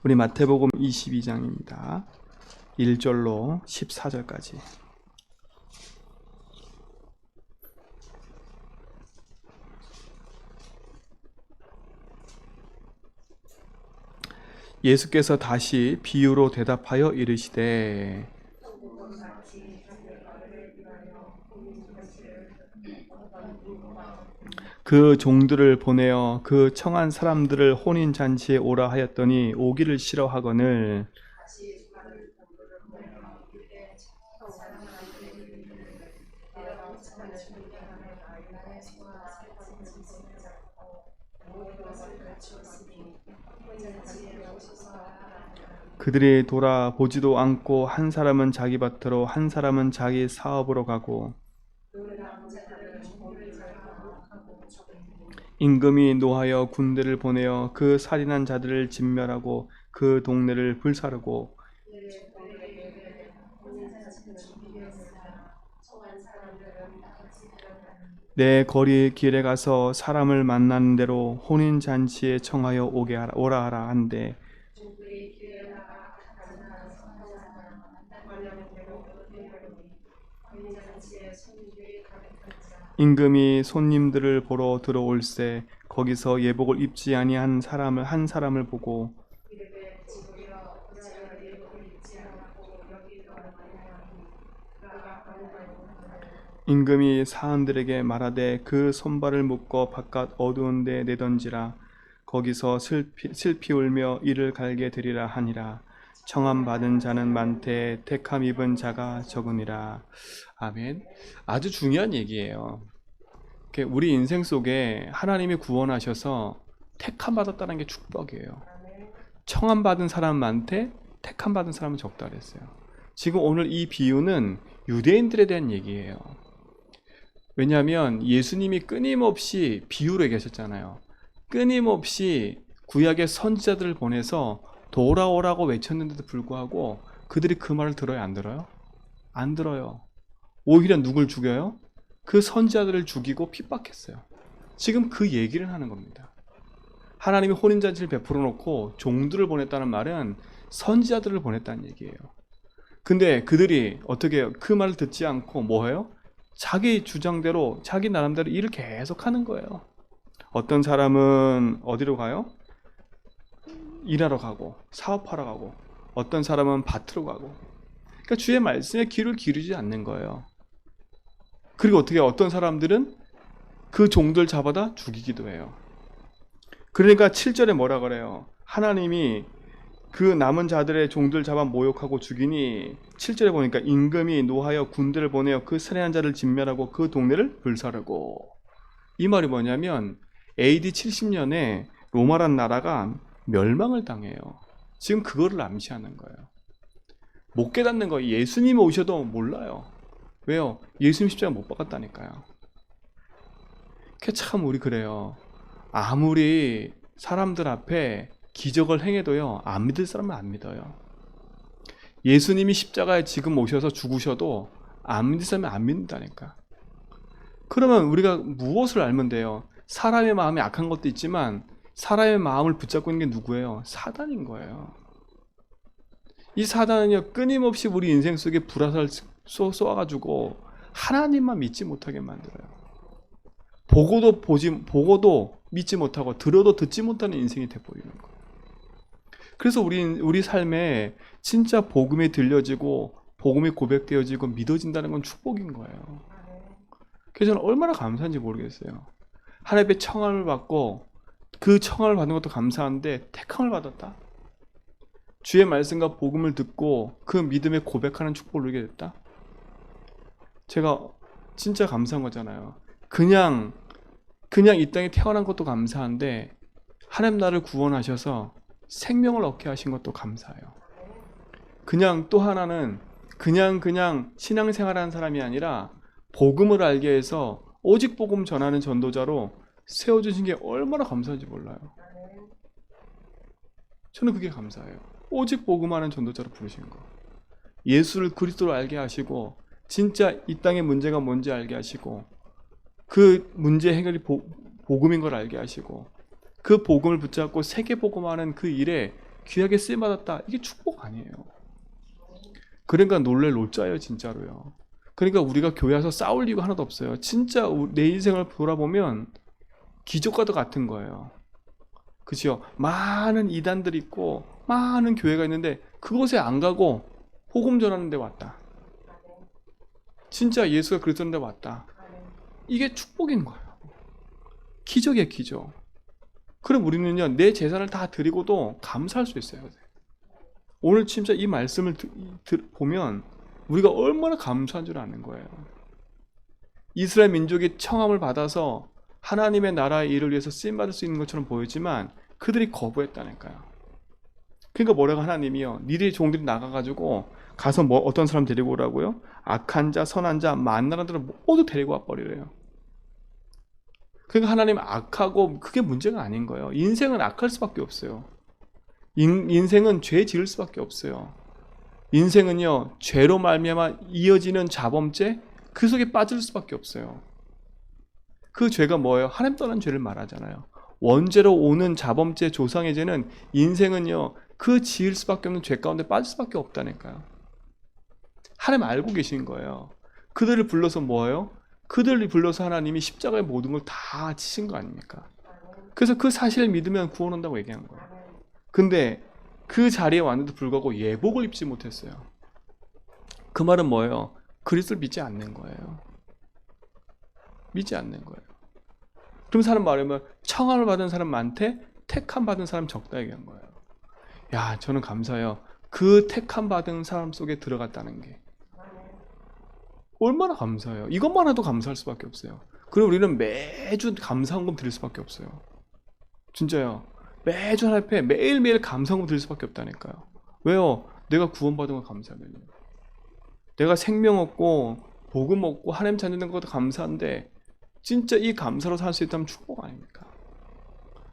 우리 마태복음 22장입니다. 1절로 14절까지. 예수께서 다시 비유로 대답하여 이르시되 그 종들을 보내어 그 청한 사람들을 혼인잔치에 오라 하였더니 오기를 싫어하거늘 그들이 돌아보지도 않고 한 사람은 자기 밭으로 한 사람은 자기 사업으로 가고 임금이 노하여 군대를 보내어 그 살인한 자들을 진멸하고 그 동네를 불사르고 내 거리 길에 가서 사람을 만나는 대로 혼인잔치에 청하여 오라 하라 한데 임금이 손님들을 보러 들어올세 거기서 예복을 입지 아니한 한 사람을 보고 임금이 사람들에게 말하되 그 손발을 묶어 바깥 어두운 데 내던지라 거기서 슬피 울며 이를 갈게 되리라 하니라. 청함 받은 자는 많되 택함 입은 자가 적으니라. 아멘. 아주 중요한 얘기예요. 우리 인생 속에 하나님이 구원하셔서 택함 받았다는 게 축복이에요. 청함 받은 사람 많대 택함 받은 사람은 적다 그랬어요. 지금 오늘 이 비유는 유대인들에 대한 얘기예요. 왜냐하면 예수님이 끊임없이 비유로 얘기하셨잖아요. 끊임없이 구약의 선지자들을 보내서 돌아오라고 외쳤는데도 불구하고 그들이 그 말을 들어요, 안 들어요? 안 들어요. 오히려 누굴 죽여요? 그 선지자들을 죽이고 핍박했어요. 지금 그 얘기를 하는 겁니다. 하나님이 혼인잔치를 베풀어 놓고 종들을 보냈다는 말은 선지자들을 보냈다는 얘기예요. 근데 그들이 어떻게 해요? 그 말을 듣지 않고 뭐 해요? 자기 주장대로 자기 나름대로 일을 계속 하는 거예요. 어떤 사람은 어디로 가요? 일하러 가고 사업하러 가고 어떤 사람은 밭으로 가고 그러니까 주의 말씀에 귀를 기르지 않는 거예요. 그리고 어떻게 어떤 사람들은 그 종들 잡아다 죽이기도 해요. 그러니까 7절에 뭐라 그래요? 하나님이 그 남은 자들의 종들 잡아 모욕하고 죽이니 7절에 보니까 임금이 노하여 군대를 보내어 그 살인한 자를 진멸하고 그 동네를 불사르고. 이 말이 뭐냐면 AD 70년에 로마란 나라가 멸망을 당해요. 지금 그거를 암시하는 거예요. 못 깨닫는 거예요. 예수님이 오셔도 몰라요. 왜요? 예수님 십자가 못 박았다니까요. 참 우리 그래요. 아무리 사람들 앞에 기적을 행해도요, 안 믿을 사람은 안 믿어요. 예수님이 십자가에 지금 오셔서 죽으셔도 안 믿을 사람은 안 믿는다니까. 그러면 우리가 무엇을 알면 돼요? 사람의 마음이 악한 것도 있지만 사람의 마음을 붙잡고 있는 게 누구예요? 사단인 거예요. 이 사단은요, 끊임없이 우리 인생 속에 불화살 쏘아가지고 하나님만 믿지 못하게 만들어요. 보고도 믿지 못하고 들어도 듣지 못하는 인생이 돼버리는 거예요. 그래서 우리 삶에 진짜 복음이 들려지고 복음이 고백되어지고 믿어진다는 건 축복인 거예요. 그래서 저는 얼마나 감사한지 모르겠어요. 하나님의 청함을 받고 그 청함을 받는 것도 감사한데 택함을 받았다. 주의 말씀과 복음을 듣고 그 믿음에 고백하는 축복을 누리게 됐다. 제가 진짜 감사한 거잖아요. 그냥 이 땅에 태어난 것도 감사한데 하나님 나를 구원하셔서 생명을 얻게 하신 것도 감사해요. 그냥 또 하나는 그냥 신앙생활하는 사람이 아니라 복음을 알게 해서 오직 복음 전하는 전도자로 세워주신 게 얼마나 감사한지 몰라요. 저는 그게 감사해요. 오직 복음하는 전도자로 부르신 거. 예수를 그리스도로 알게 하시고 진짜 이 땅의 문제가 뭔지 알게 하시고 그 문제 해결이 복음인 걸 알게 하시고 그 복음을 붙잡고 세계 복음하는 그 일에 귀하게 쓰임받았다. 이게 축복 아니에요. 그러니까 놀랄 놀자예요, 진짜로요. 그러니까 우리가 교회 와서 싸울 이유가 하나도 없어요. 진짜 내 인생을 돌아보면 기적과도 같은 거예요. 그죠? 많은 이단들이 있고 많은 교회가 있는데 그곳에 안 가고 복음 전하는 데 왔다. 진짜 예수가 그랬던 데 왔다. 이게 축복인 거예요. 기적이에요, 기적. 그럼 우리는요, 내 재산을 다 드리고도 감사할 수 있어요. 오늘 진짜 이 말씀을 보면 우리가 얼마나 감사한 줄 아는 거예요. 이스라엘 민족이 청함을 받아서 하나님의 나라의 일을 위해서 쓰임받을 수 있는 것처럼 보이지만 그들이 거부했다니까요. 그러니까 뭐라고 하나님이요, 니들의 종들이 나가가지고 가서 뭐 어떤 사람 데리고 오라고요? 악한 자, 선한 자, 만나는 자를 모두 데리고 와버리래요. 그러니까 하나님 악하고 그게 문제가 아닌 거예요. 인생은 악할 수밖에 없어요. 인생은 죄 지을 수밖에 없어요. 인생은요, 죄로 말미암아 이어지는 자범죄, 그 속에 빠질 수밖에 없어요. 그 죄가 뭐예요? 하나님 떠난 죄를 말하잖아요. 원죄로 오는 자범죄, 조상의 죄는 인생은요, 그 지을 수밖에 없는 죄 가운데 빠질 수밖에 없다니까요. 하나님 알고 계신 거예요. 그들을 불러서 뭐예요? 그들을 불러서 하나님이 십자가의 모든 걸 다 치신 거 아닙니까? 그래서 그 사실을 믿으면 구원 온다고 얘기한 거예요. 근데 그 자리에 왔는데도 불구하고 예복을 입지 못했어요. 그 말은 뭐예요? 그리스도를 믿지 않는 거예요. 믿지 않는 거예요. 그럼 사람 말하면 청함을 받은 사람 많대, 택함 받은 사람 적다 얘기한 거예요. 야, 저는 감사해요. 그 택함 받은 사람 속에 들어갔다는 게 얼마나 감사해요. 이것만 해도 감사할 수밖에 없어요. 그리고 우리는 매주 감사헌금 드릴 수밖에 없어요. 진짜요. 매주 하나님 앞에 매일매일 감사헌금 드릴 수밖에 없다니까요. 왜요? 내가 구원받은 거 감사하면요. 내가 생명 얻고 복음 얻고 하나님 찾는 것도 감사한데 진짜 이 감사로 살 수 있다면 축복 아닙니까?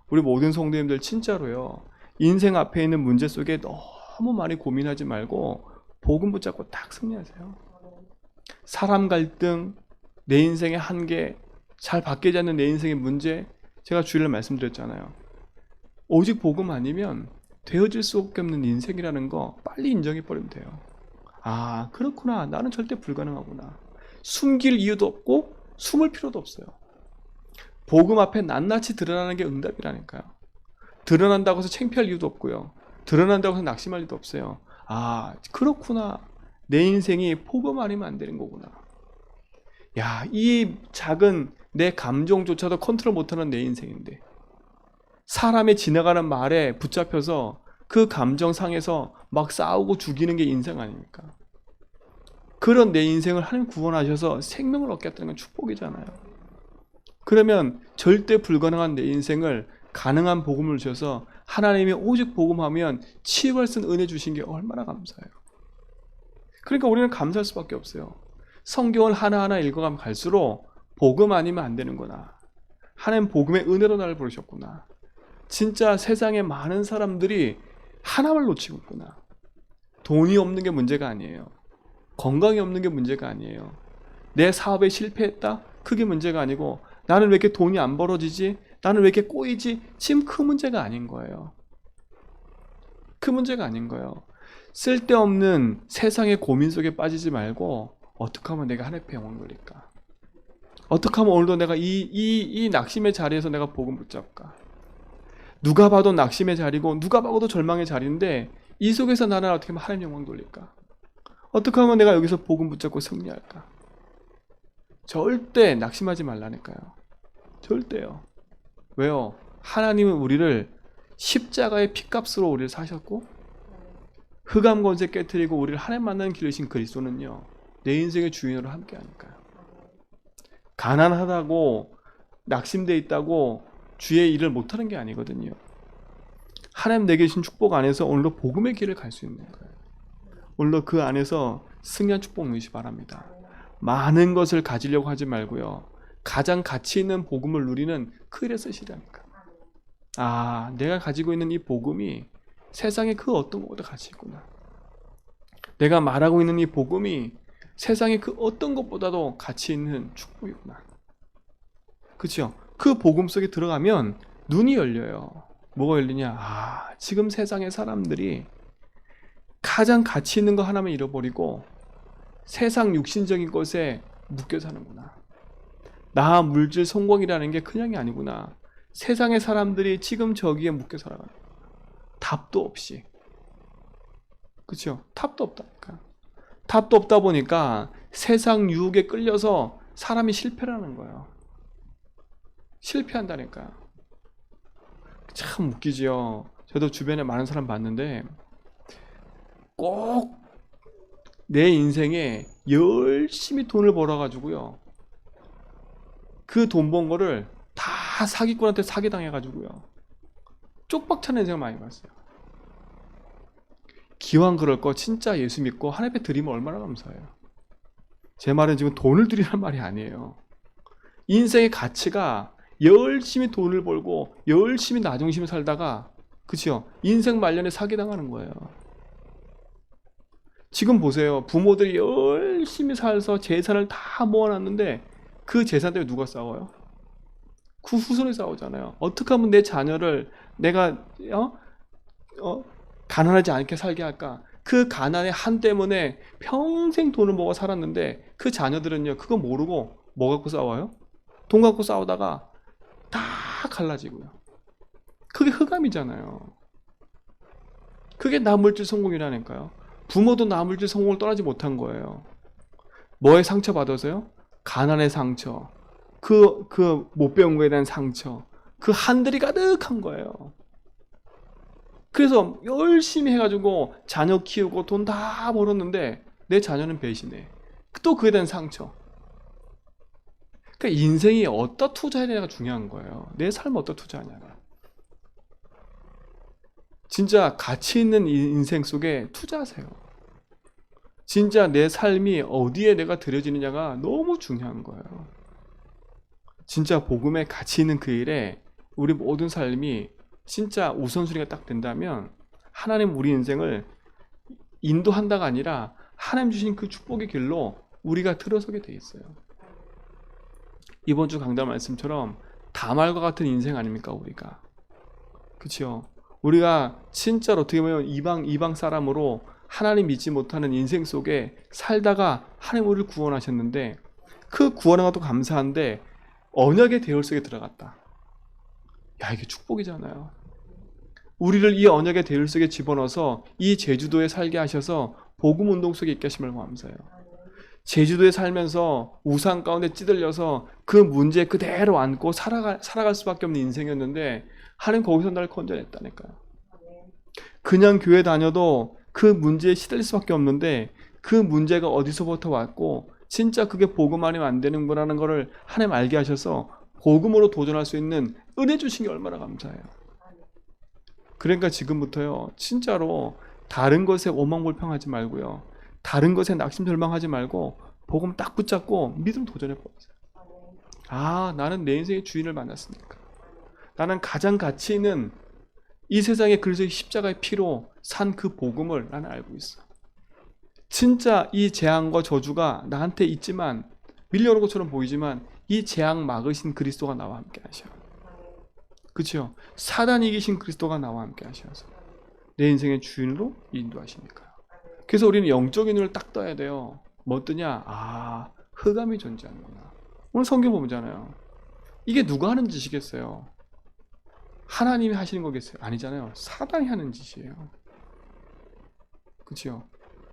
우리 모든 성도님들 진짜로요, 인생 앞에 있는 문제 속에 너무 많이 고민하지 말고 복음 붙잡고 딱 승리하세요. 사람 갈등, 내 인생의 한계, 잘 바뀌지 않는 내 인생의 문제, 제가 주일날 말씀드렸잖아요. 오직 복음 아니면 되어질 수밖에 없는 인생이라는 거 빨리 인정해버리면 돼요. 아, 그렇구나. 나는 절대 불가능하구나. 숨길 이유도 없고 숨을 필요도 없어요. 복음 앞에 낱낱이 드러나는 게 응답이라니까요. 드러난다고 해서 창피할 이유도 없고요. 드러난다고 해서 낙심할 이유도 없어요. 아, 그렇구나. 내 인생이 복음 아니면 안 되는 거구나. 야, 이 작은 내 감정조차도 컨트롤 못하는 내 인생인데 사람의 지나가는 말에 붙잡혀서 그 감정상에서 막 싸우고 죽이는 게 인생 아닙니까? 그런 내 인생을 하나님 구원하셔서 생명을 얻겠다는 건 축복이잖아요. 그러면 절대 불가능한 내 인생을 가능한 복음을 주셔서 하나님이 오직 복음하면 치유할 수 있는 은혜 주신 게 얼마나 감사해요. 그러니까 우리는 감사할 수밖에 없어요. 성경을 하나하나 읽어가면 갈수록 복음 아니면 안 되는구나. 하나님 복음의 은혜로 나를 부르셨구나. 진짜 세상에 많은 사람들이 하나를 놓치고 있구나. 돈이 없는 게 문제가 아니에요. 건강이 없는 게 문제가 아니에요. 내 사업에 실패했다? 그게 문제가 아니고 나는 왜 이렇게 돈이 안 벌어지지? 나는 왜 이렇게 꼬이지? 지금 그 문제가 아닌 거예요. 그 문제가 아닌 거예요. 쓸데없는 세상의 고민 속에 빠지지 말고 어떻게 하면 내가 하나님 앞에 영광 돌릴까? 어떻게 하면 오늘도 내가 이 낙심의 자리에서 내가 복음 붙잡을까? 누가 봐도 낙심의 자리고 누가 봐도 절망의 자리인데 이 속에서 나는 어떻게 하면 하나님 영광 돌릴까? 어떻게 하면 내가 여기서 복음 붙잡고 승리할까? 절대 낙심하지 말라니까요. 절대요. 왜요? 하나님은 우리를 십자가의 피값으로 우리를 사셨고 흑암 권세 깨뜨리고 우리를 하나님 만나는 길이신 그리스도는요, 내 인생의 주인으로 함께 하니까요. 가난하다고 낙심돼 있다고 주의 일을 못하는 게 아니거든요. 하나님 내게 주신 축복 안에서 오늘도 복음의 길을 갈 수 있는 거예요. 오늘도 그 안에서 승리한 축복 누리시 바랍니다. 많은 것을 가지려고 하지 말고요, 가장 가치 있는 복음을 누리는 그 일에 쓰시라니까. 아, 내가 가지고 있는 이 복음이 세상에 그 어떤 것보다 가치 있구나. 내가 말하고 있는 이 복음이 세상에 그 어떤 것보다도 가치 있는 축복이구나. 그렇죠? 그 복음 속에 들어가면 눈이 열려요. 뭐가 열리냐? 지금 세상의 사람들이 가장 가치 있는 거 하나만 잃어버리고 세상 육신적인 것에 묶여 사는구나. 나 물질 성공이라는 게 그냥이 아니구나. 세상의 사람들이 지금 저기에 묶여 살아가는 거야. 답도 없이. 그렇죠? 답도 없다니까. 답도 없다 보니까 세상 유혹에 끌려서 사람이 실패라는 거예요. 실패한다니까. 참 웃기지요. 저도 주변에 많은 사람 봤는데 꼭 내 인생에 열심히 돈을 벌어가지고요. 그 돈 번 거를 다 사기꾼한테 사기당해가지고요. 쪽박차는 인생을 많이 봤어요. 기왕 그럴 거 진짜 예수 믿고 하나님 앞에 드리면 얼마나 감사해요. 제 말은 지금 돈을 드리라는 말이 아니에요. 인생의 가치가 열심히 돈을 벌고 열심히 나중심을 살다가 그치요? 인생 말년에 사기당하는 거예요. 지금 보세요. 부모들이 열심히 살서 재산을 다 모아놨는데 그 재산 때문에 누가 싸워요? 그 후손이 싸우잖아요. 어떻게 하면 내 자녀를 내가 가난하지 않게 살게 할까? 그 가난의 한 때문에 평생 돈을 모아 살았는데 그 자녀들은요 그거 모르고 뭐 갖고 싸워요? 돈 갖고 싸우다가 다 갈라지고요. 그게 흑암이잖아요. 그게 나물질 성공이라니까요. 부모도 나물질 성공을 떠나지 못한 거예요. 뭐에 상처 받아서요? 가난의 상처, 그 못 배운 거에 대한 상처, 그 한들이 가득한 거예요. 그래서 열심히 해가지고 자녀 키우고 돈 다 벌었는데 내 자녀는 배신해. 또 그에 대한 상처. 그러니까 인생이 어디다 투자해야 되냐가 중요한 거예요. 내 삶을 어디다 투자하냐가. 진짜 가치 있는 인생 속에 투자하세요. 진짜 내 삶이 어디에 내가 들여지느냐가 너무 중요한 거예요. 진짜 복음의 가치 있는 그 일에 우리 모든 삶이 진짜 우선순위가 딱 된다면 하나님 우리 인생을 인도한다가 아니라 하나님 주신 그 축복의 길로 우리가 들어서게 돼 있어요. 이번 주 강단 말씀처럼 다말과 같은 인생 아닙니까 우리가? 그렇죠? 우리가 진짜로 어떻게 보면 이방 사람으로 하나님 믿지 못하는 인생 속에 살다가 하나님 우리를 구원하셨는데 그 구원한 것도 감사한데 언약의 대열 속에 들어갔다. 야 이게 축복이잖아요. 우리를 이 언약의 대열 속에 집어넣어서 이 제주도에 살게 하셔서 복음 운동 속에 있게 하심을 감사해요. 제주도에 살면서 우상 가운데 찌들려서 그 문제 그대로 안고 살아갈 수밖에 없는 인생이었는데 하나님 거기서 나를 건져냈다니까요. 그냥 교회 다녀도 그 문제에 시달릴 수밖에 없는데 그 문제가 어디서부터 왔고 진짜 그게 복음 아니면 안 되는구나라는 것을 하나님 알게 하셔서 복음으로 도전할 수 있는 은혜 주신 게 얼마나 감사해요. 그러니까 지금부터요 진짜로 다른 것에 오망불평하지 말고요 다른 것에 낙심절망하지 말고 복음 딱 붙잡고 믿음 도전해보세요. 나는 내 인생의 주인을 만났으니까 나는 가장 가치 있는 이 세상에 그리스도의 십자가의 피로 산 그 복음을 나는 알고 있어. 진짜 이 재앙과 저주가 나한테 있지만 밀려오는 것처럼 보이지만 이 재앙 막으신 그리스도가 나와 함께 하셔. 그렇죠? 사단이 이기신 그리스도가 나와 함께 하셔서 내 인생의 주인으로 인도하시니까요. 그래서 우리는 영적인 눈을 딱 떠야 돼요. 뭐 뜨냐? 흑암이 존재하는구나. 오늘 성경 보잖아요. 이게 누가 하는 짓이겠어요? 하나님이 하시는 거겠어요? 아니잖아요. 사단이 하는 짓이에요. 그렇죠?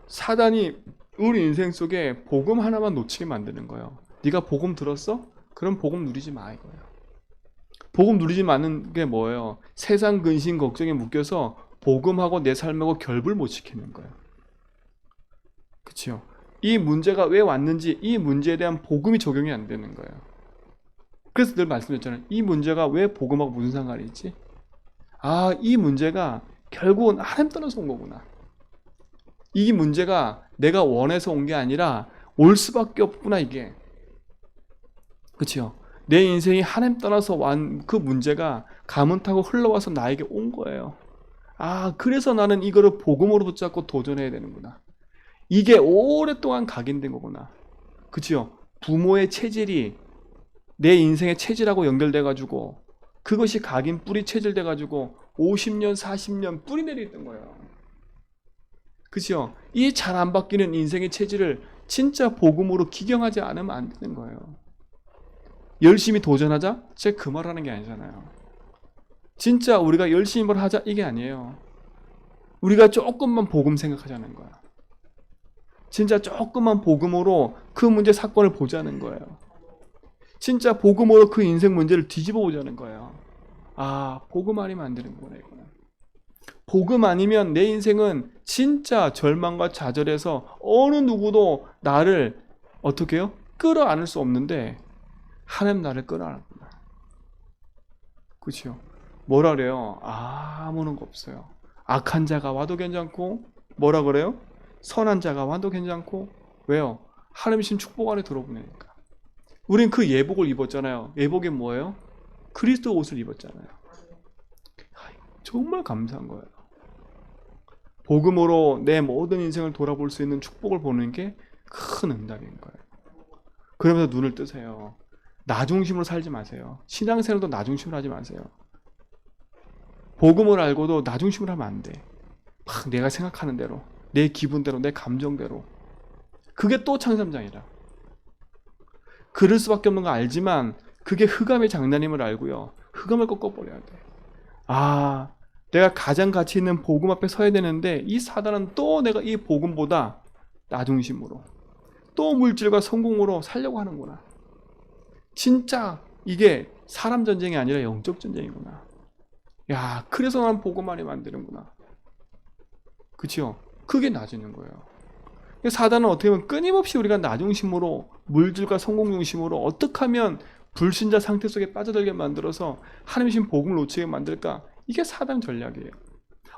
사단이 우리 인생 속에 복음 하나만 놓치게 만드는 거예요. 네가 복음 들었어? 그럼 복음 누리지 마 이거예요. 복음 누리지 않는 게 뭐예요? 세상 근심 걱정에 묶여서 복음하고 내 삶하고 결부를 못 시키는 거예요. 그렇죠? 이 문제가 왜 왔는지 이 문제에 대한 복음이 적용이 안 되는 거예요. 그래서 늘 말씀드렸잖아요. 이 문제가 왜 복음하고 무슨 상관이 있지? 이 문제가 결국은 하나님 떠나서 온 거구나. 이 문제가 내가 원해서 온 게 아니라 올 수밖에 없구나 이게. 그렇죠? 내 인생이 하나님 떠나서 완 그 문제가 가문 타고 흘러와서 나에게 온 거예요. 그래서 나는 이거를 복음으로 붙잡고 도전해야 되는구나. 이게 오랫동안 각인된 거구나. 그렇죠? 부모의 체질이 내 인생의 체질하고 연결돼가지고 그것이 각인 뿌리 체질돼가지고 50년, 40년 뿌리 내리던 거예요. 그죠? 이 잘 안 바뀌는 인생의 체질을 진짜 복음으로 기경하지 않으면 안 되는 거예요. 열심히 도전하자? 제가 그 말하는 게 아니잖아요. 진짜 우리가 열심히 뭘 하자 이게 아니에요. 우리가 조금만 복음 생각하자는 거야. 진짜 조금만 복음으로 그 문제 사건을 보자는 거예요. 진짜 복음으로 그 인생 문제를 뒤집어 보자는 거예요. 아, 복음 아니면 안 되는구나 이거는. 복음 아니면 내 인생은 진짜 절망과 좌절해서 어느 누구도 나를 어떻게 해요? 끌어안을 수 없는데 하나님 나를 끌어안는구나. 그렇죠? 뭐라 그래요? 아무런 거 없어요. 악한 자가 와도 괜찮고 뭐라 그래요? 선한 자가 와도 괜찮고 왜요? 하나님 신 축복 안에 들어보내니까. 우린 그 예복을 입었잖아요. 예복이 뭐예요? 그리스도 옷을 입었잖아요. 정말 감사한 거예요. 복음으로 내 모든 인생을 돌아볼 수 있는 축복을 보는 게 큰 응답인 거예요. 그러면서 눈을 뜨세요. 나 중심으로 살지 마세요. 신앙생활도 나 중심으로 하지 마세요. 복음을 알고도 나 중심으로 하면 안 돼. 막 내가 생각하는 대로, 내 기분대로, 내 감정대로. 그게 또 창삼장이라. 그럴 수밖에 없는 거 알지만 그게 흑암의 장난임을 알고요. 흑암을 꺾어버려야 돼. 아, 내가 가장 가치 있는 복음 앞에 서야 되는데 이 사단은 또 내가 이 복음보다 나 중심으로 또 물질과 성공으로 살려고 하는구나. 진짜 이게 사람 전쟁이 아니라 영적 전쟁이구나. 야, 그래서 난 복음 안에 만드는구나. 그치요? 그게 나아지는 거예요. 사단은 어떻게 보면 끊임없이 우리가 나 중심으로 물질과 성공 중심으로 어떻게 하면 불신자 상태 속에 빠져들게 만들어서 하나님의 신 복음을 놓치게 만들까? 이게 사단 전략이에요.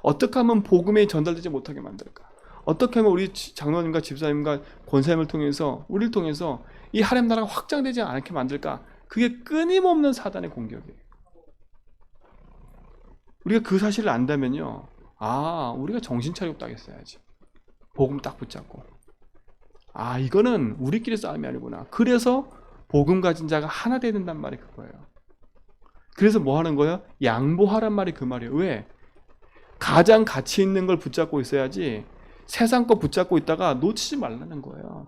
어떻게 하면 복음이 전달되지 못하게 만들까? 어떻게 하면 우리 장로님과 집사님과 권사님을 통해서 우리를 통해서 이 하나님 나라가 확장되지 않게 만들까? 그게 끊임없는 사단의 공격이에요. 우리가 그 사실을 안다면요, 아, 우리가 정신 차리고 딱 했어야지. 복음 딱 붙잡고, 아, 이거는 우리끼리 싸움이 아니구나. 그래서 복음 가진 자가 하나 되야 된단 말이 그거예요. 그래서 뭐 하는 거예요? 양보하란 말이 그 말이에요. 왜? 가장 가치 있는 걸 붙잡고 있어야지 세상 거 붙잡고 있다가 놓치지 말라는 거예요.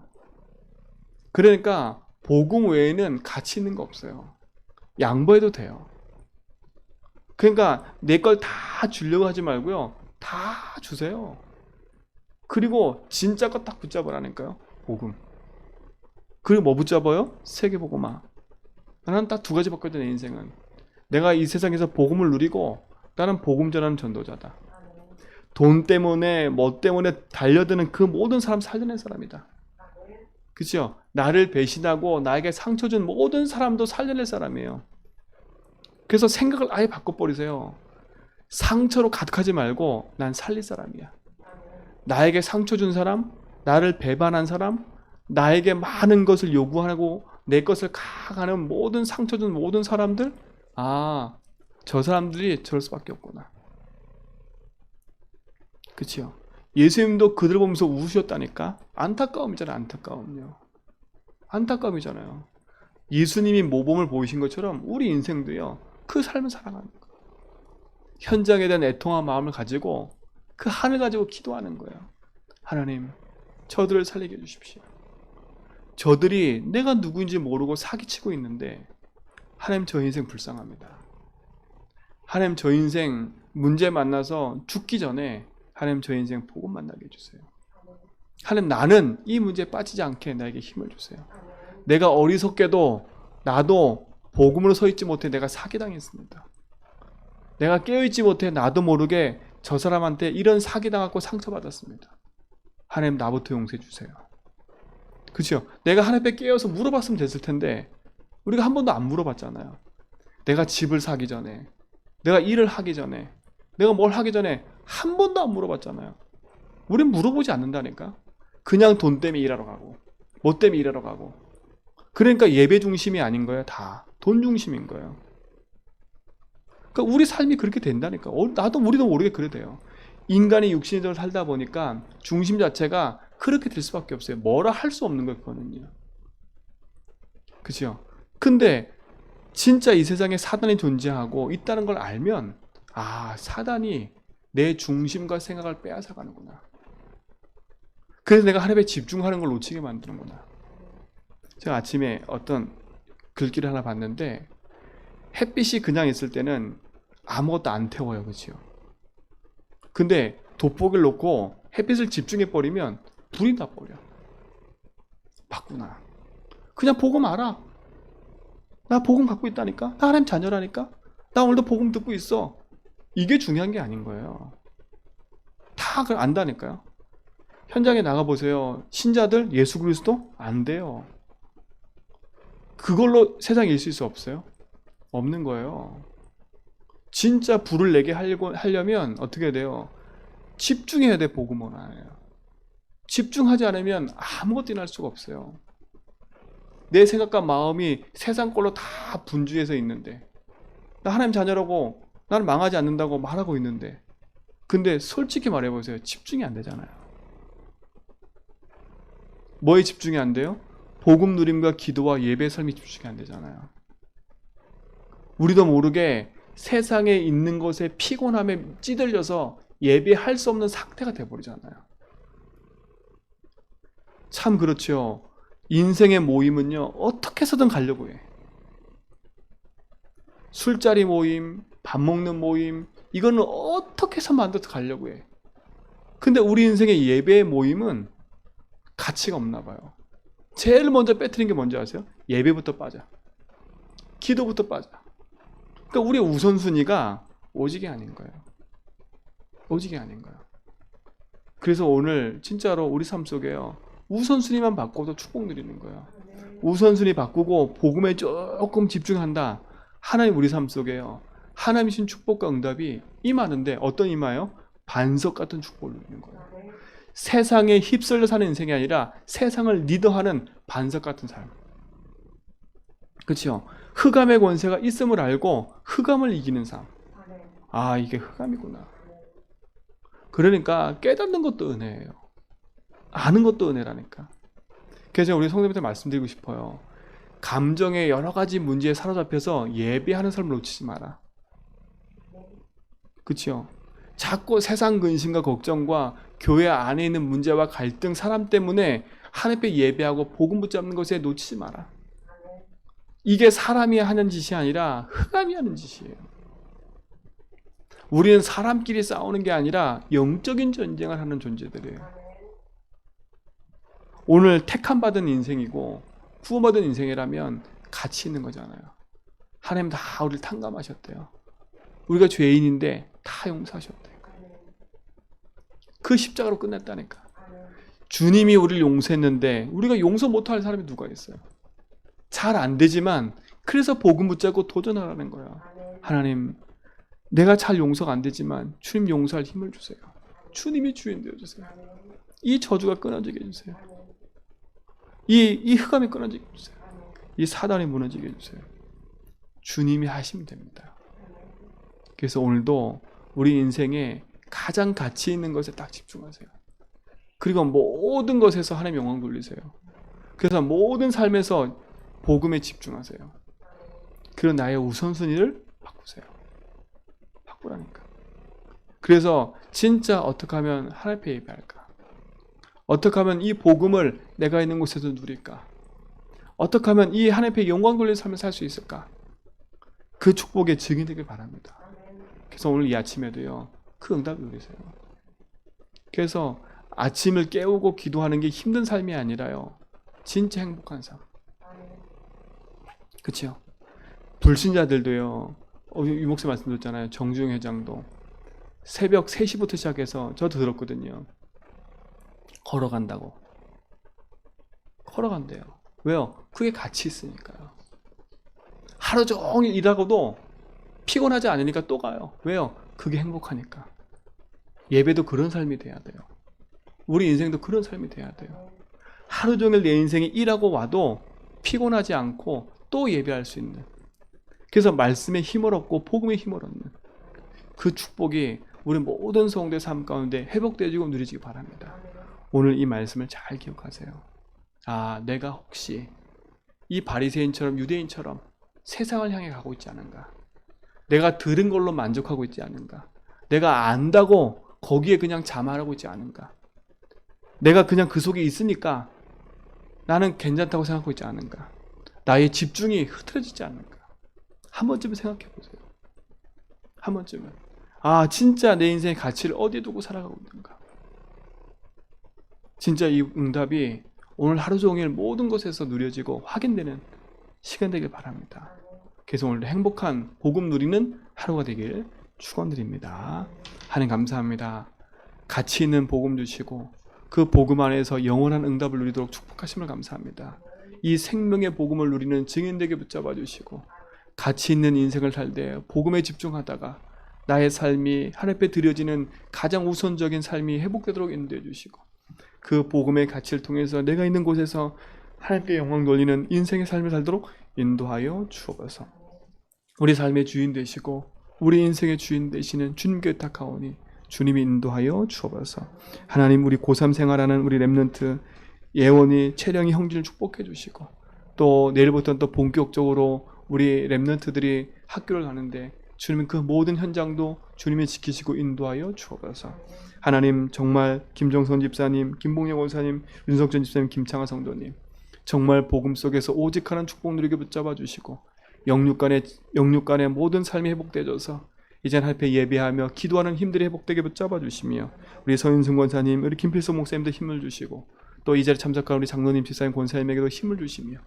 그러니까 복음 외에는 가치 있는 거 없어요. 양보해도 돼요. 그러니까 내 걸 다 주려고 하지 말고요. 다 주세요. 그리고 진짜 거 딱 붙잡으라니까요. 복음. 그리고 뭐 붙잡아요? 세계복음화. 나는 딱 두 가지 바뀌었던 내 인생은. 내가 이 세상에서 복음을 누리고 나는 복음 전하는 전도자다. 돈 때문에 뭐 때문에 달려드는 그 모든 사람 살려낸 사람이다. 그렇죠? 나를 배신하고 나에게 상처 준 모든 사람도 살려낼 사람이에요. 그래서 생각을 아예 바꿔버리세요. 상처로 가득하지 말고 난 살릴 사람이야. 나에게 상처 준 사람, 나를 배반한 사람, 나에게 많은 것을 요구하고 내 것을 가가는 모든 상처 준 모든 사람들, 아, 저 사람들이 저럴 수밖에 없구나. 그치요? 예수님도 그들 보면서 우셨다니까. 안타까움이잖아요. 안타까움요. 안타까움이잖아요. 예수님이 모범을 보이신 것처럼 우리 인생도요, 그 삶을 살아가는 거예요. 현장에 대한 애통한 마음을 가지고 그 한을 가지고 기도하는 거예요. 하나님, 저들을 살리게 해주십시오. 저들이 내가 누구인지 모르고 사기치고 있는데 하나님, 저 인생 불쌍합니다. 하나님, 저 인생 문제 만나서 죽기 전에 하나님, 저 인생 복음 만나게 해주세요. 하나님, 나는 이 문제에 빠지지 않게 나에게 힘을 주세요. 내가 어리석게도 나도 복음으로 서 있지 못해 내가 사기당했습니다. 내가 깨어있지 못해 나도 모르게 저 사람한테 이런 사기당하고 상처받았습니다. 하나님, 나부터 용서해 주세요. 그렇죠? 내가 하나님께 깨어서 물어봤으면 됐을 텐데 우리가 한 번도 안 물어봤잖아요. 내가 집을 사기 전에, 내가 일을 하기 전에, 내가 뭘 하기 전에 한 번도 안 물어봤잖아요. 우린 물어보지 않는다니까. 그냥 돈 때문에 일하러 가고 뭐 때문에 일하러 가고. 그러니까 예배 중심이 아닌 거예요. 다 돈 중심인 거예요. 그러니까 우리 삶이 그렇게 된다니까. 나도 우리도 모르게 그래 돼요. 인간이 육신적으로 살다 보니까 중심 자체가 그렇게 될 수밖에 없어요. 뭐라 할 수 없는 거예요. 그거는요. 그렇죠? 근데 진짜 이 세상에 사단이 존재하고 있다는 걸 알면 아, 사단이 내 중심과 생각을 빼앗아가는구나. 그래서 내가 하나님에 집중하는 걸 놓치게 만드는구나. 제가 아침에 어떤 글귀를 하나 봤는데, 햇빛이 그냥 있을 때는 아무것도 안 태워요. 그렇죠? 근데 돋보기를 놓고 햇빛을 집중해버리면 불이 나버려. 맞구나. 그냥 복음 알아. 나 복음 갖고 있다니까. 나 하나님 자녀라니까. 나 오늘도 복음 듣고 있어. 이게 중요한 게 아닌 거예요. 다 그걸 안다니까요. 현장에 나가보세요. 신자들 예수 그리스도 안 돼요. 그걸로 세상 이길 수 없어요? 없는 거예요. 진짜 불을 내게 하려면 어떻게 돼요? 집중해야 돼. 복음은 안해요. 집중하지 않으면 아무것도 일어날 수가 없어요. 내 생각과 마음이 세상 걸로 다 분주해서 있는데, 나 하나님 자녀라고, 나는 망하지 않는다고 말하고 있는데, 근데 솔직히 말해보세요. 집중이 안 되잖아요. 뭐에 집중이 안 돼요? 복음 누림과 기도와 예배 삶이 집중이 안 되잖아요. 우리도 모르게 세상에 있는 것에 피곤함에 찌들려서 예배할 수 없는 상태가 돼버리잖아요. 참 그렇죠. 인생의 모임은요, 어떻게 해서든 가려고 해. 술자리 모임, 밥 먹는 모임, 이거는 어떻게 해서 만들어서 가려고 해. 근데 우리 인생의 예배의 모임은 가치가 없나 봐요. 제일 먼저 빼뜨린 게 뭔지 아세요? 예배부터 빠져. 기도부터 빠져. 그러니까 우리 우선순위가 오직이 아닌 거예요. 오직이 아닌 거예요. 그래서 오늘 진짜로 우리 삶 속에요, 우선순위만 바꿔도 축복 누리는 거예요. 우선순위 바꾸고 복음에 조금 집중한다. 하나님 우리 삶 속에요, 하나님 신 축복과 응답이 임하는데, 어떤 임하요? 반석 같은 축복을 누리는 거예요. 세상에 휩쓸려 사는 인생이 아니라 세상을 리더하는 반석 같은 삶. 그렇죠? 흑암의 권세가 있음을 알고 흑암을 이기는 삶. 아, 이게 흑암이구나. 그러니까 깨닫는 것도 은혜예요. 아는 것도 은혜라니까. 그래서 우리 성도님한테 말씀드리고 싶어요. 감정의 여러 가지 문제에 사로잡혀서 예배하는 삶을 놓치지 마라. 그렇죠? 자꾸 세상 근심과 걱정과 교회 안에 있는 문제와 갈등, 사람 때문에 하나님께 예배하고 복음 붙잡는 것에 놓치지 마라. 이게 사람이 하는 짓이 아니라 흑암이 하는 짓이에요. 우리는 사람끼리 싸우는 게 아니라 영적인 전쟁을 하는 존재들이에요. 오늘 택함 받은 인생이고 구원받은 인생이라면 가치 있는 거잖아요. 하나님 다 우리를 탕감하셨대요. 우리가 죄인인데 다 용서하셨대요. 그 십자가로 끝냈다니까. 주님이 우리를 용서했는데 우리가 용서 못할 사람이 누가 있어요? 잘 안 되지만 그래서 복음 붙잡고 도전하라는 거예요. 하나님, 내가 잘 용서가 안 되지만 주님 용서할 힘을 주세요. 주님이 주인 되어주세요. 이 저주가 끊어지게 해주세요. 이 흑암이 끊어지게 해주세요. 이 사단이 무너지게 해주세요. 주님이 하시면 됩니다. 그래서 오늘도 우리 인생에 가장 가치 있는 것에 딱 집중하세요. 그리고 모든 것에서 하나님 영광 돌리세요. 그래서 모든 삶에서 복음에 집중하세요. 그런 나의 우선순위를 바꾸세요. 바꾸라니까. 그래서 진짜 어떻게 하면 하나님 앞에 예배할까? 어떻게 하면 이 복음을 내가 있는 곳에서 누릴까? 어떻게 하면 이 하나님 앞에 영광 돌리는 삶을 살 수 있을까? 그 축복의 증인 되길 바랍니다. 그래서 오늘 이 아침에도요, 그 응답을 누리세요. 그래서 아침을 깨우고 기도하는 게 힘든 삶이 아니라요, 진짜 행복한 삶. 그렇죠? 불신자들도요, 유 목사 말씀드렸잖아요. 정주영 회장도 새벽 3시부터 시작해서, 저도 들었거든요. 걸어간다고. 걸어간대요. 왜요? 그게 가치 있으니까요. 하루 종일 일하고도 피곤하지 않으니까 또 가요. 왜요? 그게 행복하니까. 예배도 그런 삶이 돼야 돼요. 우리 인생도 그런 삶이 돼야 돼요. 하루 종일 내 인생이 일하고 와도 피곤하지 않고 또 예배할 수 있는, 그래서 말씀에 힘을 얻고 복음에 힘을 얻는 그 축복이 우리 모든 성도의 삶 가운데 회복되어지고 누리지기 바랍니다. 오늘 이 말씀을 잘 기억하세요. 아, 내가 혹시 이 바리새인처럼, 유대인처럼 세상을 향해 가고 있지 않은가? 내가 들은 걸로 만족하고 있지 않은가? 내가 안다고 거기에 그냥 자만하고 있지 않은가? 내가 그냥 그 속에 있으니까 나는 괜찮다고 생각하고 있지 않은가? 나의 집중이 흐트러지지 않는가? 한 번쯤은 생각해 보세요. 한 번쯤은. 아, 진짜 내 인생의 가치를 어디에 두고 살아가고 있는가? 진짜 이 응답이 오늘 하루 종일 모든 것에서 누려지고 확인되는 시간 되길 바랍니다. 그래서 오늘 행복한 복음 누리는 하루가 되길 축원드립니다. 하나님 감사합니다. 가치 있는 복음 주시고 그 복음 안에서 영원한 응답을 누리도록 축복하심을 감사합니다. 이 생명의 복음을 누리는 증인되게 붙잡아 주시고 가치 있는 인생을 살 때 복음에 집중하다가 나의 삶이 하나님 앞에 드려지는 가장 우선적인 삶이 회복되도록 인도해 주시고 그 복음의 가치를 통해서 내가 있는 곳에서 하나님께 영광 돌리는 인생의 삶을 살도록 인도하여 주옵소서. 우리 삶의 주인 되시고 우리 인생의 주인 되시는 주님께 의탁하오니 주님이 인도하여 주옵소서. 하나님, 우리 고3 생활하는 우리 렘넌트 예원이, 채령이 형제를 축복해 주시고 또 내일부터는 또 본격적으로 우리 렘넌트들이 학교를 가는데 주님은 그 모든 현장도 주님이 지키시고 인도하여 주옵소서. 하나님, 정말 김정선 집사님, 김봉영 원사님, 윤석전 집사님, 김창하 성도님 정말 복음 속에서 오직 하는 축복 누리게 붙잡아 주시고 영육간의 모든 삶이 회복되어져서 이젠 할패 예배하며 기도하는 힘들이 회복되게 붙잡아 주시며 우리 서윤승 권사님, 우리 김필소 목사님도 힘을 주시고 또 이 자리에 참석한 우리 장로님, 집사님, 권사님에게도 힘을 주시며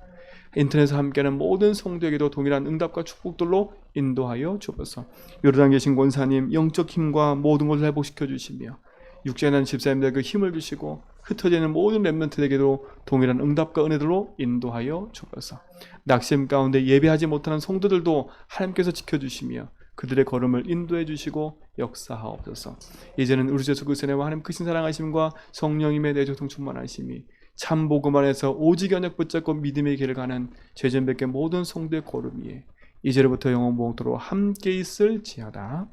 인터넷에서 함께하는 모든 성도에게도 동일한 응답과 축복들로 인도하여 주옵소서. 요르단 계신 권사님 영적 힘과 모든 것을 회복시켜 주시며 육체에 난 집사님들에게 힘을 주시고 흩어지는 모든 렘넌트에게도 동일한 응답과 은혜들로 인도하여 주옵소서. 낙심 가운데 예배하지 못하는 성도들도 하나님께서 지켜주시며 그들의 걸음을 인도해 주시고 역사하옵소서. 이제는 우리 주 예수 그리스도의 은혜와 하나님 크신 사랑하심과 성령님의 내조통 충만하심이 참 복음 안에서 오직 언약 붙잡고 믿음의 길을 가는 죄전백의 모든 성도의 걸음 위에 이제로부터 영원토록 함께 있을지어다.